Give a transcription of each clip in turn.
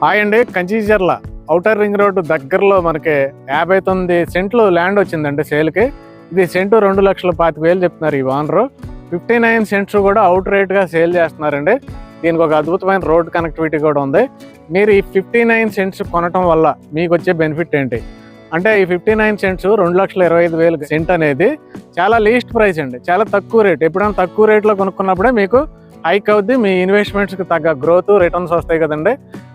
Hi అండి, Kanchicherla outer ring road దగ్గరలో మనకి 59 సెంట్లు ల్యాండ్ వచ్చిందండి సేల్కి. ఇది సెంటు 2,25,000 చెప్తున్నారు ఈ ఓనరు. 59 సెంట్స్ కూడా అవుట్ రేట్గా సేల్ చేస్తున్నారండి. దీనికి ఒక అద్భుతమైన రోడ్ కనెక్టివిటీ కూడా ఉంది. మీరు ఈ 59 సెంట్స్ కొనటం వల్ల మీకు వచ్చే బెనిఫిట్ ఏంటి అంటే, ఈ 59 సెంట్స్ 2,25,000 సెంట్ అనేది చాలా లీస్ట్ ప్రైస్ అండి, చాలా తక్కువ రేట్. ఎప్పుడైనా తక్కువ రేట్లో కొనుక్కున్నప్పుడే మీకు హైక్ అవుద్ది, మీ ఇన్వెస్ట్మెంట్స్కి తగ్గ గ్రోత్ రిటర్న్స్ వస్తాయి కదండి.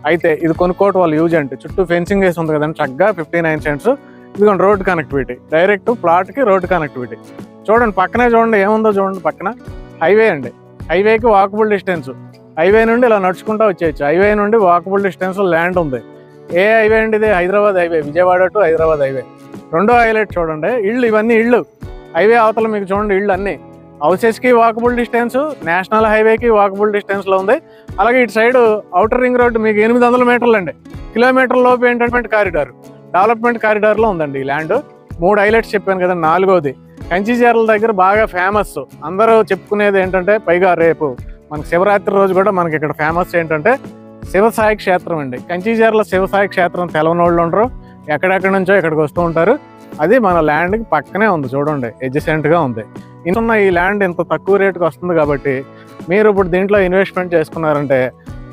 అయితే ఇది కొనుక్కోవడం వాళ్ళు యూజ్ అంటే, చుట్టూ ఫెన్సింగ్ వేసి ఉంది కదండి చక్కగా 59 సెంట్స్. ఇదిగోండి రోడ్ కనెక్టివిటీ, డైరెక్ట్ ప్లాట్కి రోడ్ కనెక్టివిటీ. చూడండి పక్కనే చూడండి ఏముందో చూడండి, పక్కన హైవే అండి. హైవేకి వాకబుల్ డిస్టెన్స్, హైవే నుండి ఇలా నడుచుకుంటూ వచ్చేయచ్చు. హైవే నుండి వాకబుల్ డిస్టెన్స్ ల్యాండ్ ఉంది. ఏ హైవే అండి ఇది? Hyderabad highway, Vijayawada to Hyderabad highway. రెండో హైలైట్ చూడండి, ఇళ్ళు ఇవన్నీ ఇళ్ళు. హైవే అవతల మీకు చూడండి ఇళ్ళు అన్నీ హౌసెస్కి వాకబుల్ డిస్టెన్స్, నేషనల్ హైవేకి వాకబుల్ డిస్టెన్స్లో ఉంది. అలాగే ఇటు సైడ్ ఔటర్ రింగ్ రోడ్డు మీకు 800 మీటర్లు అండి, కిలోమీటర్ లోపు ఏంటంటే కారిడార్, డెవలప్మెంట్ కారిడార్లో ఉందండి ఈ ల్యాండ్. 3 హైలైట్స్ చెప్పాను కదా, 4వది కంచిచర్ల దగ్గర బాగా ఫేమస్. అందరూ చెప్పుకునేది ఏంటంటే, పైగా రేపు మనకి శివరాత్రి రోజు కూడా మనకి ఇక్కడ ఫేమస్ ఏంటంటే శివసాయి క్షేత్రం అండి. కంచిచర్ల శివసాయి క్షేత్రం తెలవని వాళ్ళు ఉండరు, ఎక్కడెక్కడి నుంచో ఇక్కడికి వస్తూ ఉంటారు. అది మన ల్యాండ్కి పక్కనే ఉంది చూడండి, ఎడ్జసెంట్గా ఉంది. ఇంత ఈ ల్యాండ్ ఇంత తక్కువ రేటుకి వస్తుంది కాబట్టి మీరు ఇప్పుడు దీంట్లో ఇన్వెస్ట్మెంట్ చేసుకున్నారంటే,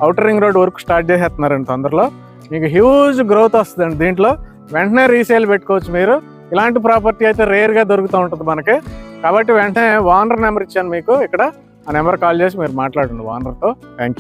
outer ring road work start చేసేస్తున్నారండి తొందరలో, మీకు హ్యూజ్ గ్రోత్ వస్తుందండి. దీంట్లో వెంటనే రీసేల్ పెట్టుకోవచ్చు మీరు. ఇలాంటి ప్రాపర్టీ అయితే రేర్గా దొరుకుతూ ఉంటుంది మనకి. కాబట్టి వెంటనే ఓనర్ నెంబర్ ఇచ్చాను మీకు ఇక్కడ, ఆ నెంబర్ కాల్ చేసి మీరు మాట్లాడండి ఓనర్తో. Thank you.